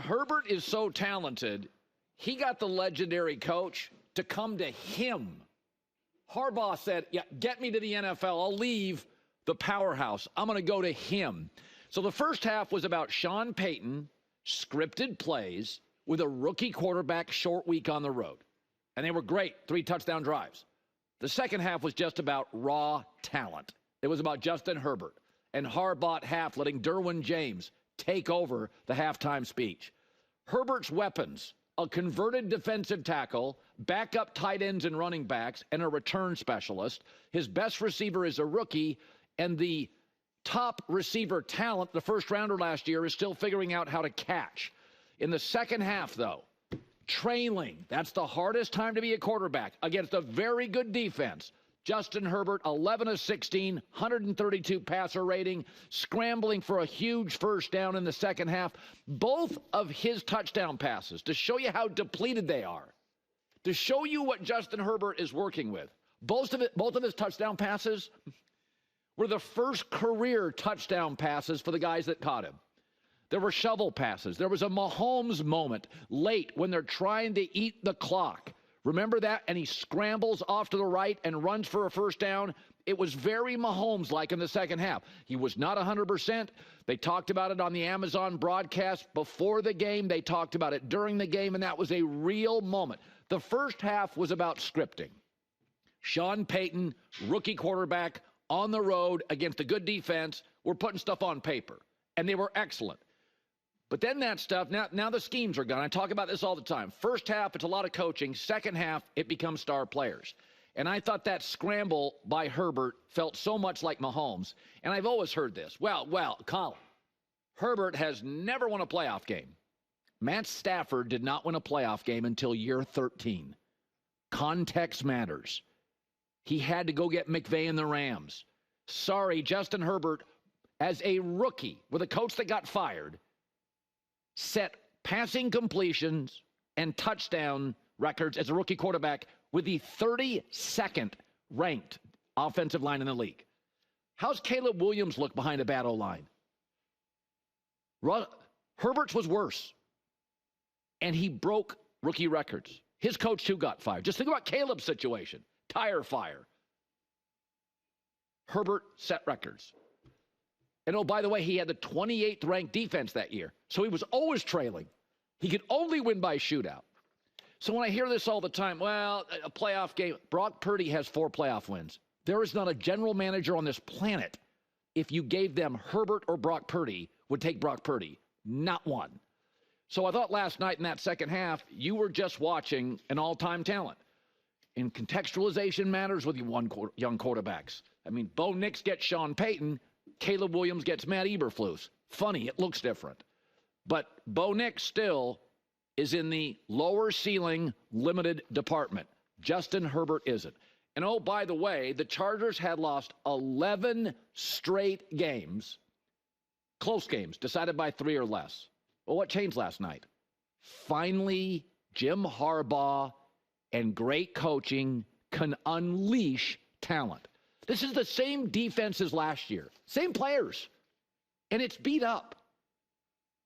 Herbert is so talented, he got the legendary coach to come to him. Harbaugh said, yeah, get me to the NFL. I'll leave the powerhouse. I'm going to go to him. So the first half was about Sean Payton, scripted plays with a rookie quarterback, short week on the road. And they were great, 3 touchdown drives. The second half was just about raw talent. It was about Justin Herbert and Harbaugh half letting Derwin James take over the halftime speech. Herbert's weapons, a converted defensive tackle, backup tight ends and running backs, and a return specialist. His best receiver is a rookie, and the top receiver talent, the first rounder last year, is still figuring out how to catch. In the second half, though, trailing, that's the hardest time to be a quarterback against a very good defense. Justin Herbert, 11 of 16, 132 passer rating, scrambling for a huge first down in the second half. Both of his touchdown passes, to show you how depleted they are, to show you what Justin Herbert is working with. Both of his touchdown passes were the first career touchdown passes for the guys that caught him. There were shovel passes. There was a Mahomes moment late when they're trying to eat the clock. Remember that? And he scrambles off to the right and runs for a first down. It was very Mahomes-like in the second half. He was not 100%. They talked about it on the Amazon broadcast before the game. They talked about it during the game, and that was a real moment. The first half was about scripting. Sean Payton, rookie quarterback, on the road against a good defense. We're putting stuff on paper, and they were excellent. But then that stuff, now the schemes are gone. I talk about this all the time. First half, it's a lot of coaching. Second half, it becomes star players. And I thought that scramble by Herbert felt so much like Mahomes. And I've always heard this. Well, Colin, Herbert has never won a playoff game. Matt Stafford did not win a playoff game until year 13. Context matters. He had to go get McVay and the Rams. Sorry, Justin Herbert, as a rookie with a coach that got fired, set passing completions and touchdown records as a rookie quarterback with the 32nd ranked offensive line in the league. How's Caleb Williams look behind a bad O-line? Herbert's was worse. And he broke rookie records. His coach, too, got fired. Just think about Caleb's situation. Tire fire. Herbert set records. And, oh, by the way, he had the 28th ranked defense that year. So he was always trailing. He could only win by shootout. So when I hear this all the time, well, a playoff game, Brock Purdy has 4 playoff wins. There is not a general manager on this planet, if you gave them Herbert or Brock Purdy, would take Brock Purdy. Not one. So I thought last night in that second half, you were just watching an all-time talent. And contextualization matters with young quarterbacks. I mean, Bo Nix gets Sean Payton. Caleb Williams gets Matt Eberflus. Funny, it looks different. But Bo Nix still is in the lower ceiling limited department. Justin Herbert isn't. And oh, by the way, the Chargers had lost 11 straight games, close games, decided by 3 or less. Well, what changed last night? Finally, Jim Harbaugh and great coaching can unleash talent. This is the same defense as last year. Same players. And it's beat up.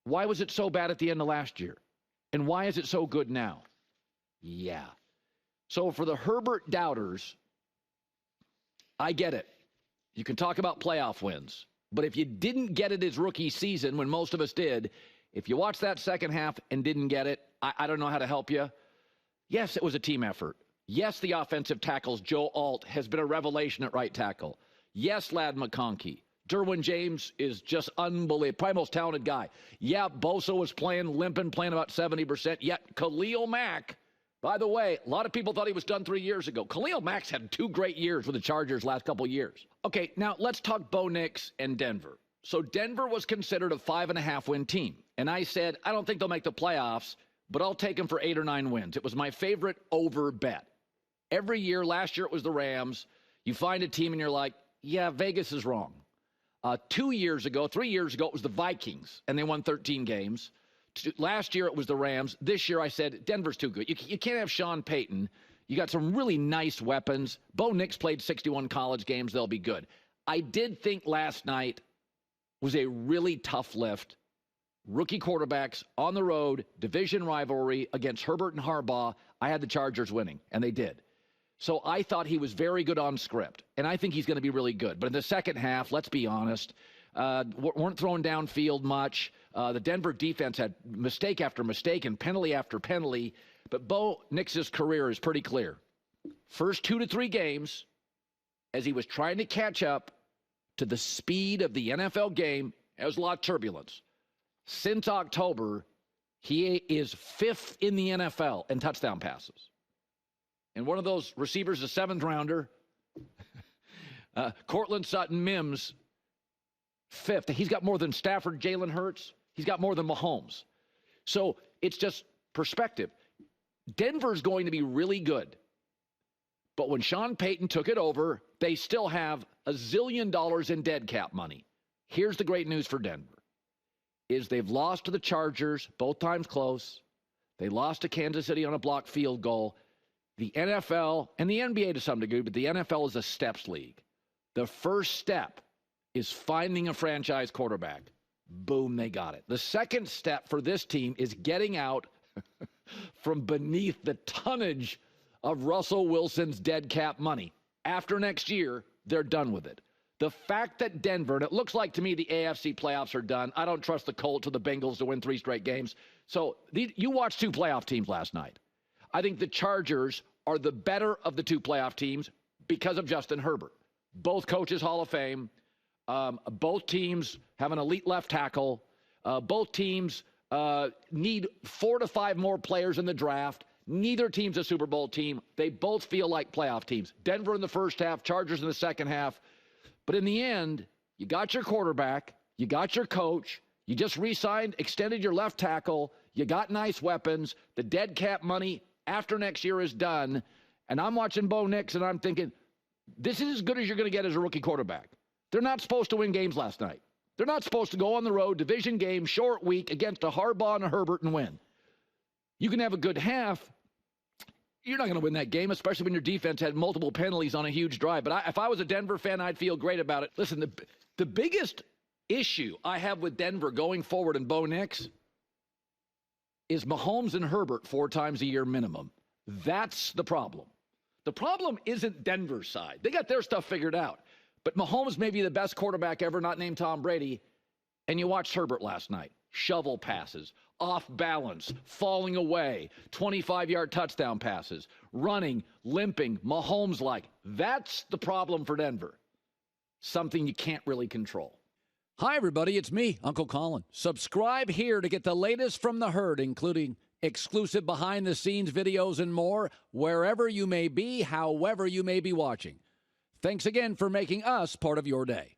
Why was it so bad at the end of last year? And why is it so good now? Yeah. So for the Herbert doubters, I get it. You can talk about playoff wins. But if you didn't get it his rookie season, when most of us did, if you watched that second half and didn't get it, I don't know how to help you. Yes, it was a team effort. Yes, the offensive tackles, Joe Alt, has been a revelation at right tackle. Yes, Ladd McConkey. Derwin James is just unbelievable. Probably most talented guy. Yeah, Bosa was limping, playing about 70%. Yet Khalil Mack, by the way, a lot of people thought he was done 3 years ago. Khalil Mack's had 2 great years with the Chargers last couple years. Okay, now let's talk Bo Nix and Denver. So Denver was considered a 5.5-win team. And I said, I don't think they'll make the playoffs, but I'll take them for 8 or 9 wins. It was my favorite over bet. Every year, last year it was the Rams. You find a team and you're like, yeah, Vegas is wrong. 3 years ago, it was the Vikings, and they won 13 games. Last year, it was the Rams. This year, I said, Denver's too good. You can't have Sean Payton. You got some really nice weapons. Bo Nix played 61 college games. They'll be good. I did think last night was a really tough lift. rookie quarterbacks on the road, division rivalry against Herbert and Harbaugh, I had the Chargers winning, and they did. So I thought he was very good on script, and I think he's going to be really good. But in the second half, let's be honest, weren't throwing downfield much. The Denver defense had mistake after mistake and penalty after penalty. But Bo Nix's career is pretty clear. First 2 to 3 games, as he was trying to catch up to the speed of the NFL game, there was a lot of turbulence. Since October, he is 5th in the NFL in touchdown passes. And one of those receivers, a 7th-rounder, Cortland Sutton Mims, 5th. He's got more than Stafford, Jalen Hurts. He's got more than Mahomes. So it's just perspective. Denver's going to be really good. But when Sean Payton took it over, they still have $1 zillion in dead cap money. Here's the great news for Denver, is they've lost to the Chargers, both times close. They lost to Kansas City on a blocked field goal. The NFL, and the NBA to some degree, but the NFL is a steps league. The first step is finding a franchise quarterback. Boom, they got it. The second step for this team is getting out from beneath the tonnage of Russell Wilson's dead cap money. After next year, they're done with it. The fact that Denver, and it looks like to me the AFC playoffs are done. I don't trust the Colts or the Bengals to win 3 straight games. So you watched 2 playoff teams last night. I think the Chargers are the better of the 2 playoff teams because of Justin Herbert. Both coaches Hall of Fame. Both teams have an elite left tackle. Both teams need 4 to 5 more players in the draft. Neither team's a Super Bowl team. They both feel like playoff teams. Denver in the first half, Chargers in the second half. But in the end, you got your quarterback, you got your coach, you just re-signed, extended your left tackle, you got nice weapons, the dead cap money after next year is done, and I'm watching Bo Nix and I'm thinking, this is as good as you're going to get as a rookie quarterback. They're not supposed to win games last night. They're not supposed to go on the road, division game, short week against a Harbaugh and a Herbert and win. You can have a good half. You're not going to win that game, especially when your defense had multiple penalties on a huge drive. But if I was a Denver fan, I'd feel great about it. Listen, the biggest issue I have with Denver going forward and Bo Nix is Mahomes and Herbert 4 times a year minimum. That's the problem. The problem isn't Denver's side. They got their stuff figured out. But Mahomes may be the best quarterback ever, not named Tom Brady. And you watched Herbert last night. Shovel passes, off balance, falling away, 25-yard touchdown passes, running, limping, Mahomes-like. That's the problem for Denver. Something you can't really control. Hi, everybody. It's me, Uncle Colin. Subscribe here to get the latest from the herd, including exclusive behind-the-scenes videos and more, wherever you may be, however you may be watching. Thanks again for making us part of your day.